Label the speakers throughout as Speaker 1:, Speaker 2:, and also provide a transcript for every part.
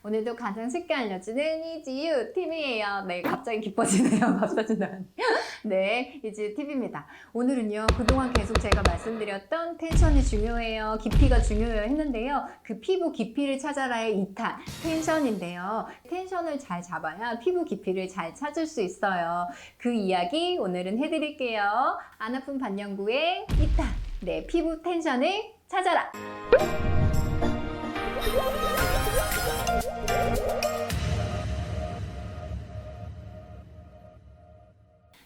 Speaker 1: 오늘도 가장 쉽게 알려주는 이지유 TV예요. 네, 갑자기 기뻐지네요. 갑자기. 네, 이지유 TV입니다. 오늘은요, 그동안 계속 제가 말씀드렸던 텐션이 중요해요, 깊이가 중요해요 했는데요. 그 피부 깊이를 찾아라의 2탄, 텐션인데요. 텐션을 잘 잡아야 피부 깊이를 잘 찾을 수 있어요. 그 이야기 오늘은 해드릴게요. 안 아픈 반영구의 2탄, 네, 피부 텐션을 찾아라.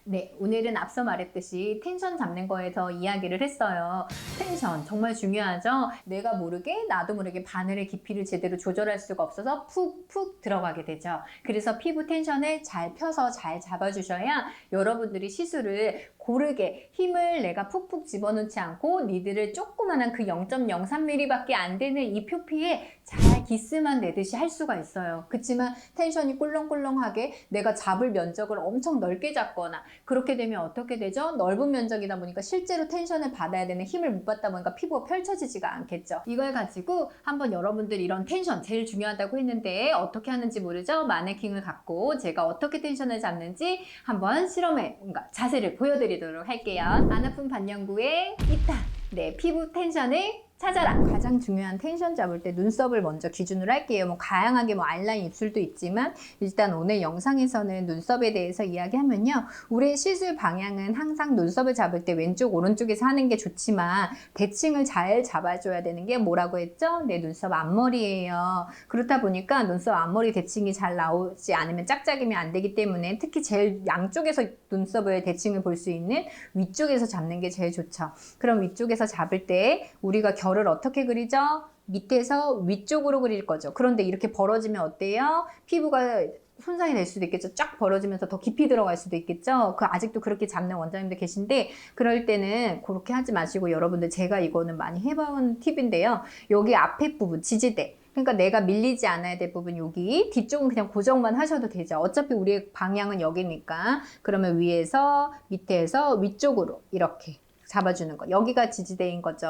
Speaker 1: 네, 오늘은 앞서 말했듯이 텐션 잡는 거에서 이야기를 했어요. 텐션 정말 중요하죠? 내가 모르게 나도 모르게 바늘의 깊이를 제대로 조절할 수가 없어서 푹푹 들어가게 되죠. 그래서 피부 텐션을 잘 펴서 잘 잡아주셔야 여러분들이 시술을 고르게 힘을 내가 푹푹 집어넣지 않고 니들을 조그만한 그 0.03mm 밖에 안 되는 이 표피에 잘 기스만 내듯이 할 수가 있어요. 그렇지만 텐션이 꿀렁꿀렁하게 내가 잡을 면적을 엄청 넓게 잡거나 그렇게 되면 어떻게 되죠? 넓은 면적이다 보니까 실제로 텐션을 받아야 되는 힘을 못 받다 보니까 피부가 펼쳐지지가 않겠죠. 이걸 가지고 한번 여러분들 이런 텐션 제일 중요하다고 했는데 어떻게 하는지 모르죠? 마네킹을 갖고 제가 어떻게 텐션을 잡는지 한번 실험해 뭔가 자세를 보여드리도록 할게요. 안 아픈 반영구의 2탄, 네, 피부 텐션을 찾아라. 가장 중요한 텐션 잡을 때 눈썹을 먼저 기준으로 할게요. 뭐 다양하게 뭐 아이라인 입술도 있지만 일단 오늘 영상에서는 눈썹에 대해서 이야기하면요. 우리의 시술 방향은 항상 눈썹을 잡을 때 왼쪽 오른쪽에서 하는 게 좋지만 대칭을 잘 잡아줘야 되는 게 뭐라고 했죠? 내 눈썹 앞머리예요. 그렇다 보니까 눈썹 앞머리 대칭이 잘 나오지 않으면 짝짝이면 안 되기 때문에 특히 제일 양쪽에서 눈썹을 대칭을 볼 수 있는 위쪽에서 잡는 게 제일 좋죠. 그럼 위쪽에서 잡을 때 우리가 결을 어떻게 그리죠? 밑에서 위쪽으로 그릴 거죠. 그런데 이렇게 벌어지면 어때요? 피부가 손상이 될 수도 있겠죠. 쫙 벌어지면서 더 깊이 들어갈 수도 있겠죠. 그 아직도 그렇게 잡는 원장님들 계신데 그럴 때는 그렇게 하지 마시고 여러분들 제가 이거는 많이 해봐온 팁인데요. 여기 앞에 부분 지지대, 그러니까 내가 밀리지 않아야 될 부분 여기 뒤쪽은 그냥 고정만 하셔도 되죠. 어차피 우리의 방향은 여기니까. 그러면 위에서 밑에서 위쪽으로 이렇게 잡아주는 거. 여기가 지지대인 거죠.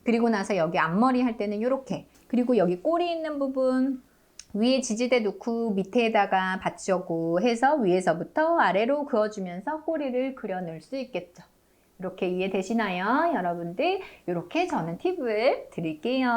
Speaker 1: 그리고 나서 여기 앞머리 할 때는 이렇게. 그리고 여기 꼬리 있는 부분 위에 지지대 놓고 밑에다가 받쳐고 해서 위에서부터 아래로 그어주면서 꼬리를 그려낼 수 있겠죠. 이렇게 이해되시나요? 여러분들 이렇게 저는 팁을 드릴게요.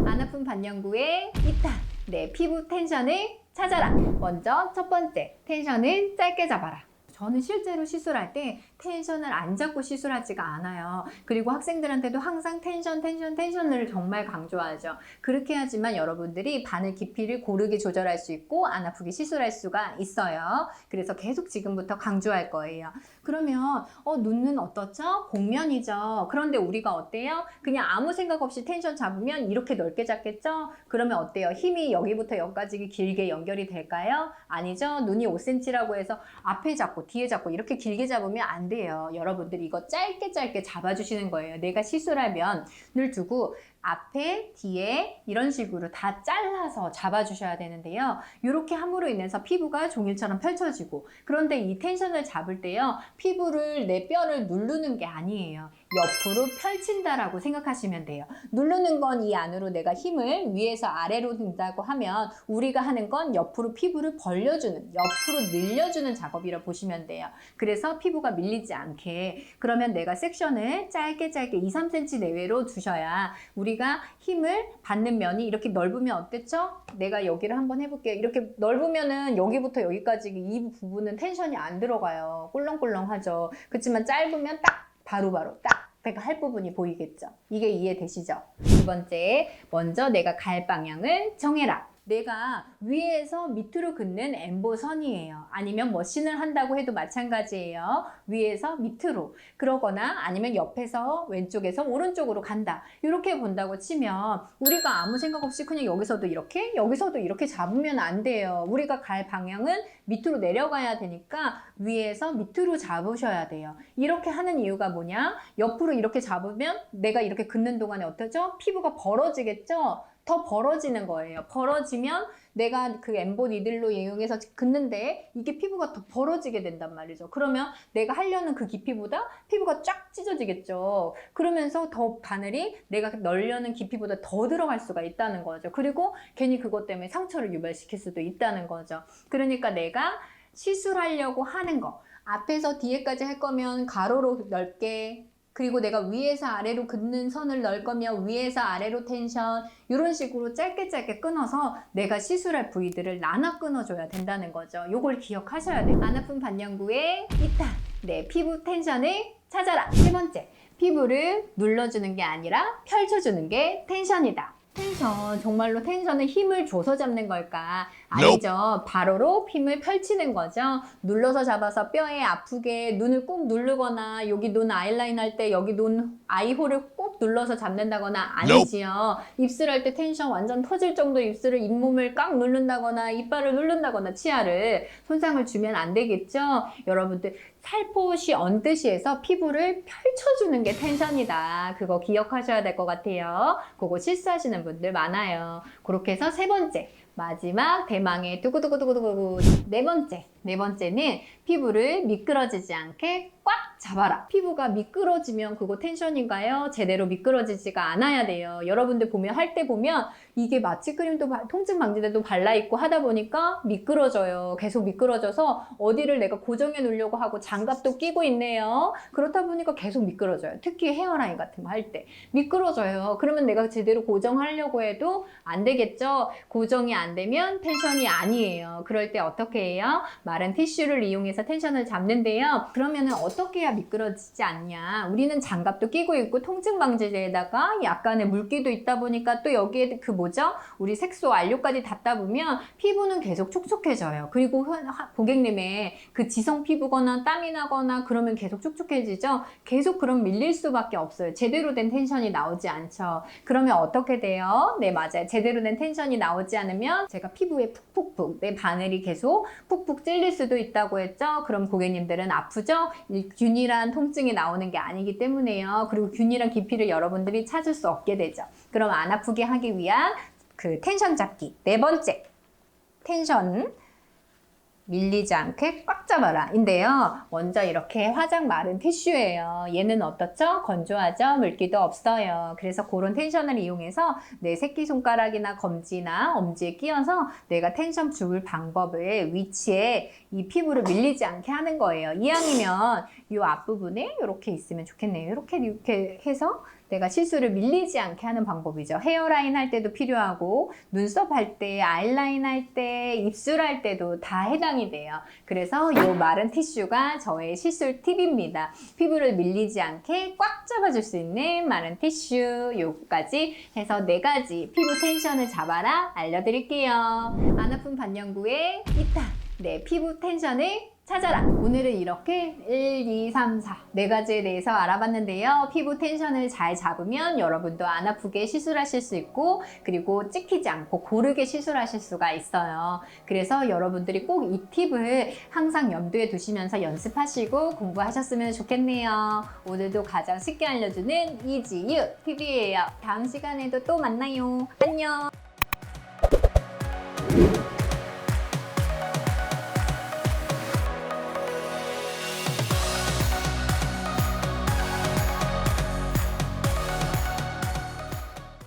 Speaker 1: 안 아픈 반영구의 2탄, 네, 피부 텐션을 찾아라. 먼저 첫 번째, 텐션을 짧게 잡아라. 저는 실제로 시술할 때 텐션을 안 잡고 시술하지가 않아요. 그리고 학생들한테도 항상 텐션을 정말 강조하죠. 그렇게 하지만 여러분들이 바늘 깊이를 고르게 조절할 수 있고 안 아프게 시술할 수가 있어요. 그래서 계속 지금부터 강조할 거예요. 그러면 눈은 어떻죠? 곡면이죠. 그런데 우리가 어때요? 그냥 아무 생각 없이 텐션 잡으면 이렇게 넓게 잡겠죠? 그러면 어때요? 힘이 여기부터 여기까지 길게 연결이 될까요? 아니죠. 눈이 5cm라고 해서 앞에 잡고 뒤에 잡고 이렇게 길게 잡으면 안 돼요. 여러분들이 이거 짧게 잡아주시는 거예요. 내가 시술할 면을 두고 앞에, 뒤에 이런 식으로 다 잘라서 잡아주셔야 되는데요. 이렇게 함으로 인해서 피부가 종일처럼 펼쳐지고 그런데 이 텐션을 잡을 때요. 피부를 내 뼈를 누르는 게 아니에요. 옆으로 펼친다라고 생각하시면 돼요. 누르는 건 이 안으로 내가 힘을 위에서 아래로 든다고 하면 우리가 하는 건 옆으로 피부를 벌려주는, 옆으로 늘려주는 작업이라 보시면 돼요. 그래서 피부가 밀리지 않게 그러면 내가 섹션을 짧게 2, 3cm 내외로 두셔야 우리가 힘을 받는 면이 이렇게 넓으면 어땠죠? 내가 여기를 한번 해볼게요. 이렇게 넓으면은 여기부터 여기까지 이 부분은 텐션이 안 들어가요. 꿀렁꿀렁하죠. 그렇지만 짧으면 딱 바로바로 딱 내가 할 부분이 보이겠죠. 이게 이해되시죠? 두 번째, 먼저 내가 갈 방향을 정해라. 내가 위에서 밑으로 긋는 엠보선이에요. 아니면 머신을 한다고 해도 마찬가지예요. 위에서 밑으로. 그러거나 아니면 옆에서 왼쪽에서 오른쪽으로 간다. 이렇게 본다고 치면 우리가 아무 생각 없이 그냥 여기서도 이렇게 잡으면 안 돼요. 우리가 갈 방향은 밑으로 내려가야 되니까 위에서 밑으로 잡으셔야 돼요. 이렇게 하는 이유가 뭐냐? 옆으로 이렇게 잡으면 내가 이렇게 긋는 동안에 어떠죠? 피부가 벌어지겠죠? 더 벌어지는 거예요. 벌어지면 내가 그 엠보 니들로 이용해서 긋는데 이게 피부가 더 벌어지게 된단 말이죠. 그러면 내가 하려는 그 깊이보다 피부가 쫙 찢어지겠죠. 그러면서 더 바늘이 내가 넣으려는 깊이보다 더 들어갈 수가 있다는 거죠. 그리고 괜히 그것 때문에 상처를 유발시킬 수도 있다는 거죠. 그러니까 내가 시술하려고 하는 거, 앞에서 뒤에까지 할 거면 가로로 넓게, 그리고 내가 위에서 아래로 긋는 선을 넣을 거면 위에서 아래로 텐션, 이런 식으로 짧게 끊어서 내가 시술할 부위들을 나눠 끊어줘야 된다는 거죠. 요걸 기억하셔야 돼요. 안 아픈 반영구의 2탄, 내 피부 텐션을 찾아라. 세 번째, 피부를 눌러주는 게 아니라 펼쳐주는 게 텐션이다. 텐션, 정말로 텐션은 힘을 줘서 잡는 걸까? 아니죠. 바로로 힘을 펼치는 거죠. 눌러서 잡아서 뼈에 아프게 눈을 꾹 누르거나 여기 눈 아이라인 할 때 여기 눈 아이홀을 꼭 눌러서 잡는다거나 아니지요. 입술 할 때 텐션 완전 터질 정도로 입술을 잇몸을 꽉 누른다거나 이빨을 누른다거나 치아를 손상을 주면 안 되겠죠. 여러분들 살포시 얹듯이 해서 피부를 펼쳐주는 게 텐션이다. 그거 기억하셔야 될 것 같아요. 그거 실수하시는 분들 많아요. 그렇게 해서 세 번째, 마지막 대망의 두구두구두구두구 네 번째는 피부를 미끄러지지 않게 꽉 잡아라. 피부가 미끄러지면 그거 텐션인가요? 제대로 미끄러지지가 않아야 돼요. 여러분들 보면 할 때 보면 이게 마취크림도 통증 방지제도 발라 있고 하다 보니까 미끄러져요. 계속 미끄러져서 어디를 내가 고정해 놓으려고 하고 장갑도 끼고 있네요. 그렇다 보니까 계속 미끄러져요. 특히 헤어라인 같은 거 할 때 미끄러져요. 그러면 내가 제대로 고정하려고 해도 안 되겠죠. 고정이 안 되면 텐션이 아니에요. 그럴 때 어떻게 해요? 마른 티슈를 이용해서 텐션을 잡는데요. 그러면은 어떻게 해야 미끄러지지 않냐? 우리는 장갑도 끼고 있고 통증 방지제에다가 약간의 물기도 있다 보니까 또 여기에 그 뭐죠? 우리 색소 안료까지 닿다 보면 피부는 계속 촉촉해져요. 그리고 고객님의 그 지성 피부거나 땀이 나거나 그러면 계속 촉촉해지죠? 계속 그럼 밀릴 수밖에 없어요. 제대로 된 텐션이 나오지 않죠. 그러면 어떻게 돼요? 네, 맞아요. 제대로 된 텐션이 나오지 않으면 제가 피부에 푹푹푹 내 바늘이 계속 푹푹 찔릴 수도 있다고 했죠? 그럼 고객님들은 아프죠? 균일한 통증이 나오는 게 아니기 때문에요. 그리고 균일한 깊이를 여러분들이 찾을 수 없게 되죠. 그럼 안 아프게 하기 위한 그 텐션 잡기. 네 번째, 텐션 밀리지 않게 꽉 잡아라 인데요. 먼저 이렇게 화장 마른 티슈예요. 얘는 어떻죠? 건조하죠? 물기도 없어요. 그래서 그런 텐션을 이용해서 내 새끼손가락이나 검지나 엄지에 끼워서 내가 텐션 줄 방법을 위치에 이 피부를 밀리지 않게 하는 거예요. 이왕이면 이 앞부분에 이렇게 있으면 좋겠네요. 이렇게 해서 내가 실수를 밀리지 않게 하는 방법이죠. 헤어라인 할 때도 필요하고 눈썹 할 때, 아이라인 할 때, 입술 할 때도 다 해당이 돼요. 그래서 이 마른 티슈가 저의 시술 팁입니다. 피부를 밀리지 않게 꽉 잡아줄 수 있는 마른 티슈 요까지 해서 4가지 피부 텐션을 잡아라 알려드릴게요. 안 아픈 반영구의 2탄 내 피부 텐션을 찾아라. 오늘은 이렇게 1, 2, 3, 4 4가지에 대해서 알아봤는데요. 피부 텐션을 잘 잡으면 여러분도 안 아프게 시술하실 수 있고 그리고 찍히지 않고 고르게 시술하실 수가 있어요. 그래서 여러분들이 꼭 이 팁을 항상 염두에 두시면서 연습하시고 공부하셨으면 좋겠네요. 오늘도 가장 쉽게 알려주는 이지유 팁이에요. 다음 시간에도 또 만나요. 안녕.